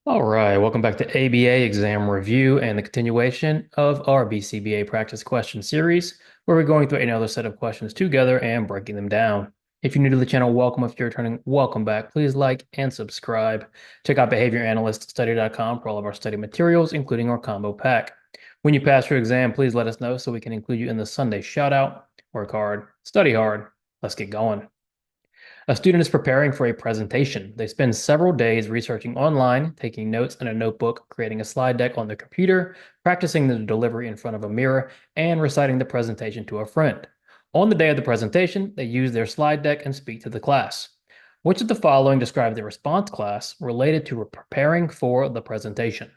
All right, welcome back to ABA exam review and the continuation of our BCBA practice question series, where we're going through another set of questions together and breaking them down. If you're new to the channel, welcome. If you're returning, welcome back. Please like and subscribe. Check out behavioranalyst.study.com for all of our study materials, including our combo pack. When you pass your exam, please let us know so we can include you in the Sunday shout out. Work hard, study hard. Let's get going. A student is preparing for a presentation. They spend several days researching online, taking notes in a notebook, creating a slide deck on their computer, practicing the delivery in front of a mirror, and reciting the presentation to a friend. On the day of the presentation, they use their slide deck and speak to the class. Which of the following describe the response class related to preparing for the presentation?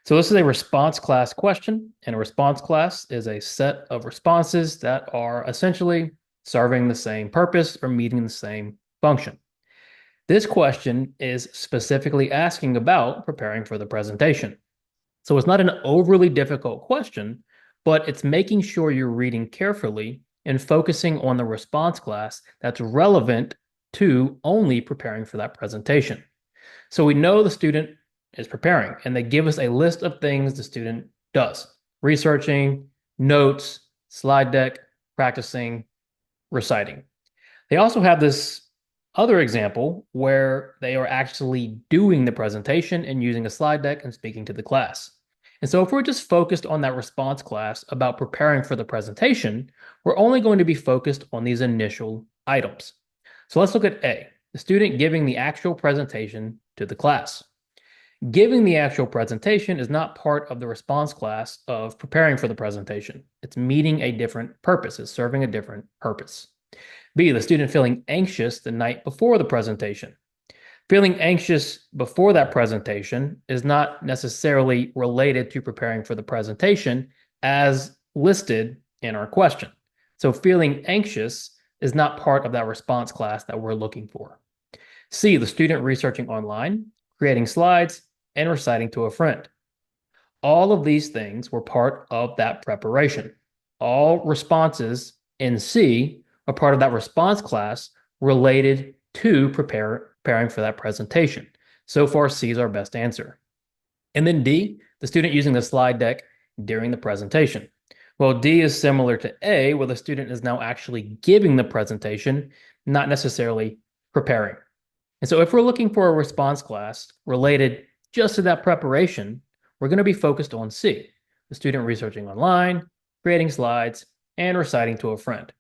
So this is a response class question, and a response class is a set of responses that are essentially serving the same purpose or meeting the same function. This question is specifically asking about preparing for the presentation. So it's not an overly difficult question, but it's making sure you're reading carefully and focusing on the response class that's relevant to only preparing for that presentation. So we know the student is preparing, and they give us a list of things the student does: researching, notes, slide deck, practicing, reciting. They also have this other example where they are actually doing the presentation and using a slide deck and speaking to the class. And so if we're just focused on that response class about preparing for the presentation, we're only going to be focused on these initial items. So let's look at A, the student giving the actual presentation to the class. Giving the actual presentation is not part of the response class of preparing for the presentation. It's meeting a different purpose. It's serving a different purpose. B, the student feeling anxious the night before the presentation. Feeling anxious before that presentation is not necessarily related to preparing for the presentation as listed in our question. So feeling anxious is not part of that response class that we're looking for. C, the student researching online, creating slides, and reciting to a friend. All of these things were part of that preparation. All responses in C are part of that response class related to preparing for that presentation. So far, C is our best answer. And then D, the student using the slide deck during the presentation. Well, D is similar to A, where the student is now actually giving the presentation, not necessarily preparing. And so if we're looking for a response class related just to that preparation, we're going to be focused on C, the student researching online, creating slides, and reciting to a friend.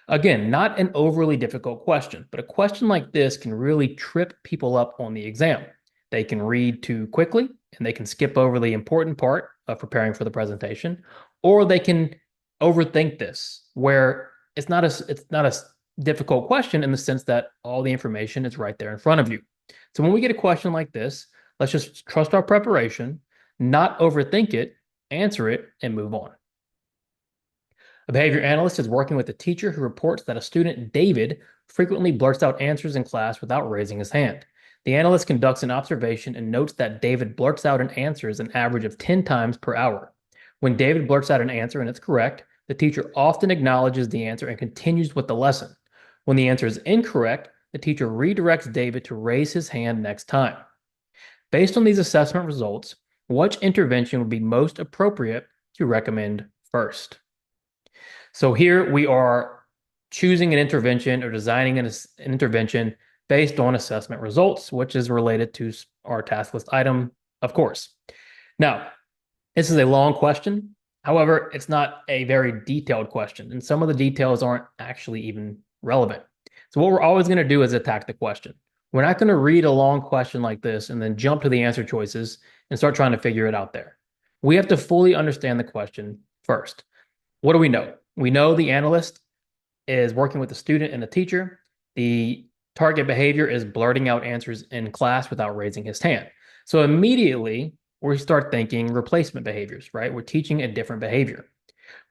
Again, not an overly difficult question, but a question like this can really trip people up on the exam. They can read too quickly and they can skip over the important part of preparing for the presentation, or they can overthink this, where it's not a difficult question in the sense that all the information is right there in front of you. So when we get a question like this, let's just trust our preparation, not overthink it, answer it, and move on. A behavior analyst is working with a teacher who reports that a student, David, frequently blurts out answers in class without raising his hand. The analyst conducts an observation and notes that David blurts out an answer an average of 10 times per hour. When David blurts out an answer and it's correct, the teacher often acknowledges the answer and continues with the lesson. When the answer is incorrect, the teacher redirects David to raise his hand next time. Based on these assessment results, which intervention would be most appropriate to recommend first? So here we are choosing an intervention or designing an intervention based on assessment results, which is related to our task list item, of course. Now, this is a long question. However, it's not a very detailed question, and some of the details aren't actually even relevant. So what we're always going to do is attack the question. We're not going to read a long question like this and then jump to the answer choices and start trying to figure it out there. We have to fully understand the question first. What do we know? We know the analyst is working with the student and the teacher. The target behavior is blurting out answers in class without raising his hand. So immediately we start thinking replacement behaviors, right? We're teaching a different behavior.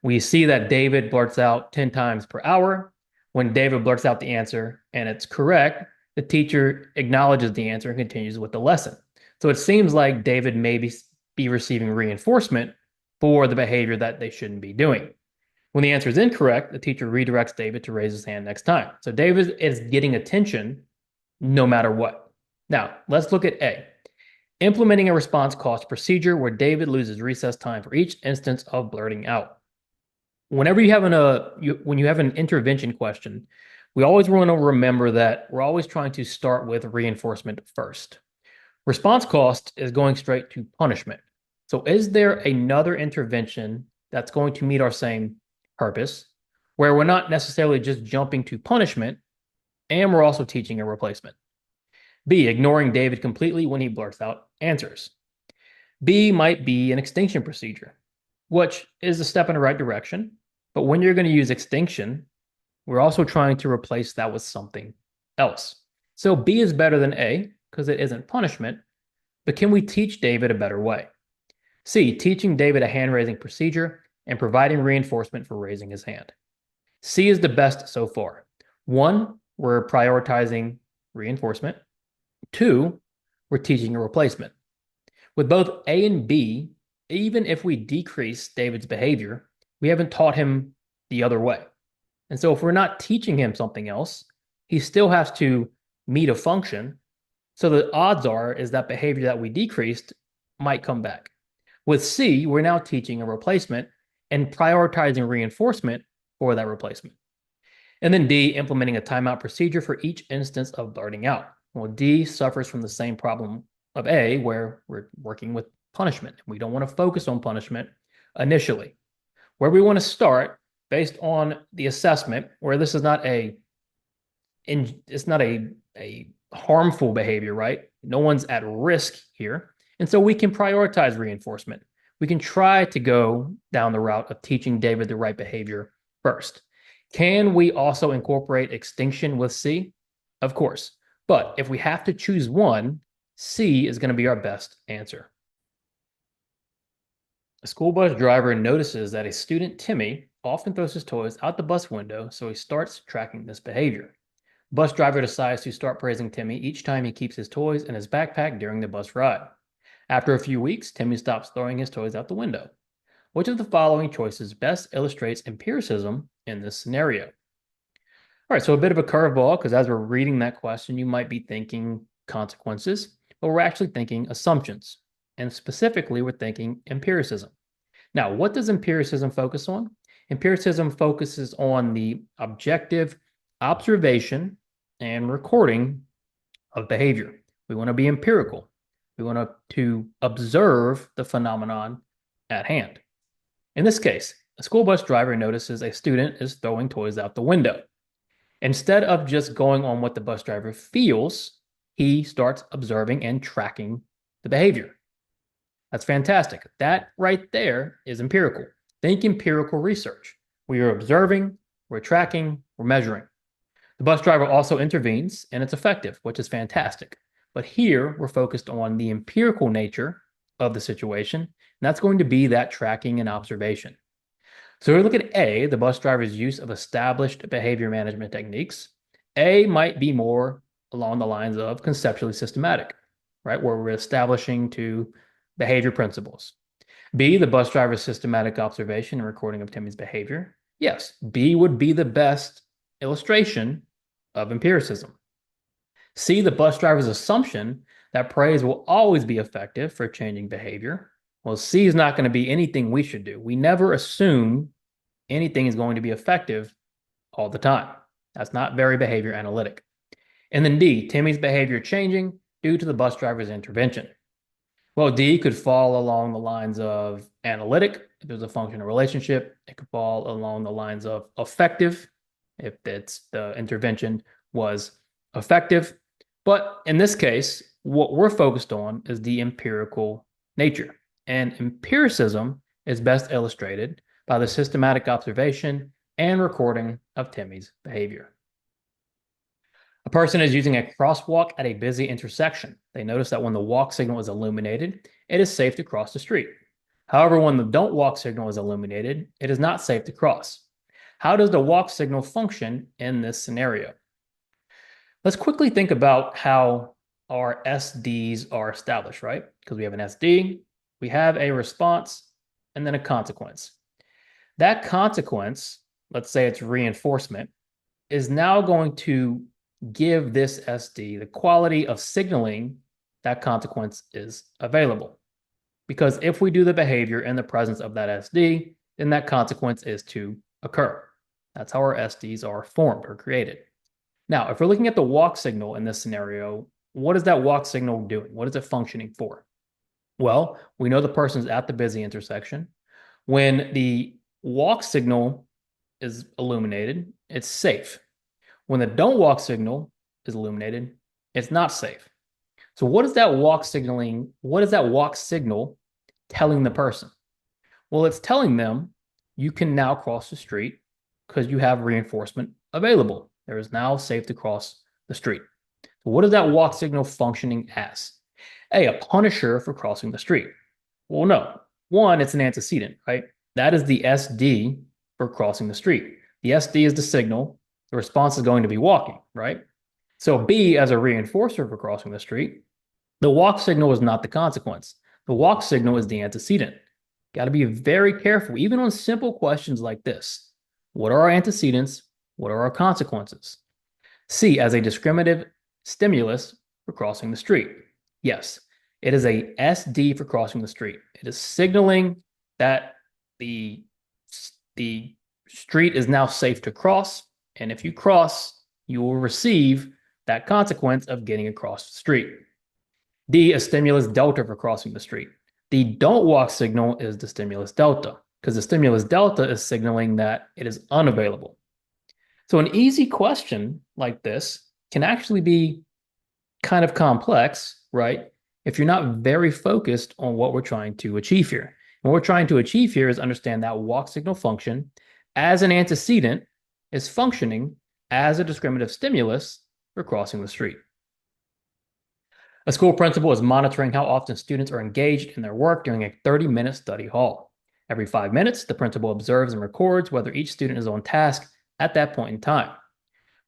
We see that David blurts out 10 times per hour. When David blurts out the answer and it's correct, the teacher acknowledges the answer and continues with the lesson. So it seems like David may be receiving reinforcement for the behavior that they shouldn't be doing. When the answer is incorrect, the teacher redirects David to raise his hand next time. So David is getting attention no matter what. Now, let's look at A. Implementing a response cost procedure where David loses recess time for each instance of blurting out. Whenever you have when you have an intervention question, we always want to remember that we're always trying to start with reinforcement first. Response cost is going straight to punishment. So is there another intervention that's going to meet our same purpose, where we're not necessarily just jumping to punishment, and we're also teaching a replacement? B, ignoring David completely when he blurts out answers. B might be an extinction procedure, which is a step in the right direction. But when you're going to use extinction, we're also trying to replace that with something else. So B is better than A because it isn't punishment, but can we teach David a better way? C, teaching David a hand-raising procedure and providing reinforcement for raising his hand. C is the best so far. 1, we're prioritizing reinforcement. 2, we're teaching a replacement. With both A and B, even if we decrease David's behavior, we haven't taught him the other way. And so if we're not teaching him something else, he still has to meet a function. So the odds are is that behavior that we decreased might come back. With C, we're now teaching a replacement and prioritizing reinforcement for that replacement. And then D, implementing a timeout procedure for each instance of blurting out. Well, D suffers from the same problem of A, where we're working with punishment. We don't want to focus on punishment initially. Where we want to start, based on the assessment, where this is not it's not a harmful behavior, right? No one's at risk here. And so we can prioritize reinforcement. We can try to go down the route of teaching David the right behavior first. Can we also incorporate extinction with C? Of course. But if we have to choose one, C is going to be our best answer. A school bus driver notices that a student, Timmy, often throws his toys out the bus window, so he starts tracking this behavior. Bus driver decides to start praising Timmy each time he keeps his toys in his backpack during the bus ride. After a few weeks, Timmy stops throwing his toys out the window. Which of the following choices best illustrates empiricism in this scenario? All right, so a bit of a curveball, because as we're reading that question, you might be thinking consequences, but we're actually thinking assumptions. And specifically, we're thinking empiricism. Now, what does empiricism focus on? Empiricism focuses on the objective observation and recording of behavior. We want to be empirical. We want to observe the phenomenon at hand. In this case, a school bus driver notices a student is throwing toys out the window. Instead of just going on what the bus driver feels, he starts observing and tracking the behavior. That's fantastic. That right there is empirical. Think empirical research. We are observing, we're tracking, we're measuring. The bus driver also intervenes, and it's effective, which is fantastic. But here, we're focused on the empirical nature of the situation, and that's going to be that tracking and observation. So we look at A, the bus driver's use of established behavior management techniques. A might be more along the lines of conceptually systematic, right, where we're establishing two behavior principles. B, the bus driver's systematic observation and recording of Timmy's behavior. Yes, B would be the best illustration of empiricism. C, the bus driver's assumption that praise will always be effective for changing behavior. Well, C is not going to be anything we should do. We never assume anything is going to be effective all the time. That's not very behavior analytic. And then D, Timmy's behavior changing due to the bus driver's intervention. Well, D could fall along the lines of analytic, if there's a functional relationship. It could fall along the lines of effective, if the intervention was effective. But in this case, what we're focused on is the empirical nature. And empiricism is best illustrated by the systematic observation and recording of Timmy's behavior. A person is using a crosswalk at a busy intersection. They notice that when the walk signal is illuminated, it is safe to cross the street. However, when the don't walk signal is illuminated, it is not safe to cross. How does the walk signal function in this scenario? Let's quickly think about how our SDs are established, right? Because we have an SD, we have a response, and then a consequence. That consequence, let's say it's reinforcement, is now going to give this SD the quality of signaling that consequence is available. Because if we do the behavior in the presence of that SD, then that consequence is to occur. That's how our SDs are formed or created. Now, if we're looking at the walk signal in this scenario, what is that walk signal doing? What is it functioning for? Well, we know the person's at the busy intersection. When the walk signal is illuminated, it's safe. When the don't walk signal is illuminated, it's not safe. So what is that walk signaling? What is that walk signal telling the person? Well, it's telling them you can now cross the street because you have reinforcement available. There is now safe to cross the street. So what is that walk signal functioning as? A punisher for crossing the street. Well, no. One, it's an antecedent, right? That is the SD for crossing the street. The SD is the signal. The response is going to be walking, right? So B, as a reinforcer for crossing the street, the walk signal is not the consequence. The walk signal is the antecedent. Got to be very careful, even on simple questions like this. What are our antecedents? What are our consequences? C, as a discriminative stimulus for crossing the street. Yes, it is a SD for crossing the street. It is signaling that the street is now safe to cross. And if you cross, you will receive that consequence of getting across the street. D, a stimulus delta for crossing the street. The don't walk signal is the stimulus delta, because the stimulus delta is signaling that it is unavailable. So an easy question like this can actually be kind of complex, right? If you're not very focused on what we're trying to achieve here. What we're trying to achieve here is understand that walk signal function as an antecedent is functioning as a discriminative stimulus for crossing the street. A school principal is monitoring how often students are engaged in their work during a 30-minute study hall. Every 5 minutes, the principal observes and records whether each student is on task at that point in time.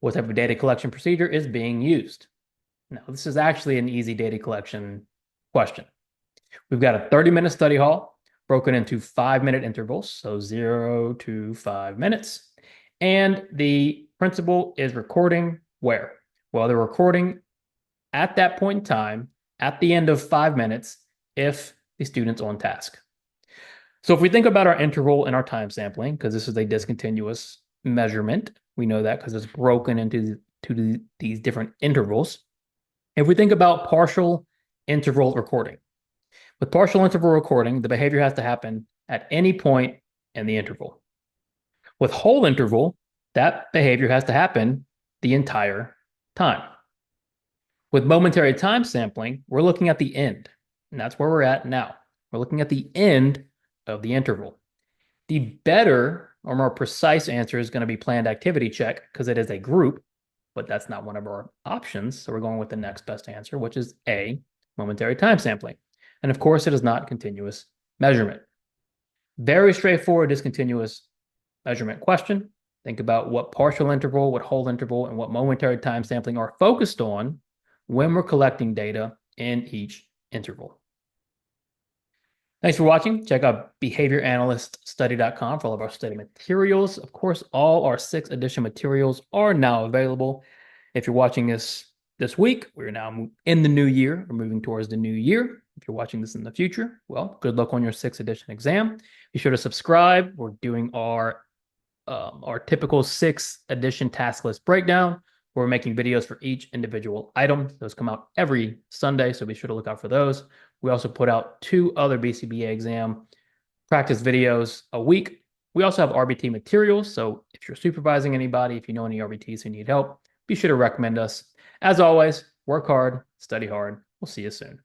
What type of data collection procedure is being used? Now, this is actually an easy data collection question. We've got a 30-minute study hall broken into 5-minute intervals, so 0 to 5 minutes. And the principal is recording where? Well, they're recording at that point in time, at the end of 5 minutes, if the student's on task. So if we think about our interval and our time sampling, because this is a discontinuous measurement, we know that because it's broken into these different intervals. If we think about partial interval recording, with partial interval recording, the behavior has to happen at any point in the interval. With whole interval, that behavior has to happen the entire time. With momentary time sampling, we're looking at the end, and that's where we're at now. We're looking at the end of the interval. The better or more precise answer is going to be planned activity check because it is a group, but that's not one of our options. So we're going with the next best answer, which is A, momentary time sampling. And of course, it is not continuous measurement. Very straightforward discontinuous measurement question. Think about what partial interval, what whole interval, and what momentary time sampling are focused on when we're collecting data in each interval. Thanks for watching. Check out behavioranalyststudy.com for all of our study materials. Of course, all our 6th edition materials are now available. If you're watching this week, we're now in the new year. We're moving towards the new year. If you're watching this in the future, well, good luck on your 6th edition exam. Be sure to subscribe. We're doing our typical 6th edition task list breakdown. We're making videos for each individual item. Those come out every Sunday, so be sure to look out for those. We also put out 2 other BCBA exam practice videos a week. We also have RBT materials, so if you're supervising anybody, if you know any RBTs who need help, be sure to recommend us. As always, work hard, study hard. We'll see you soon.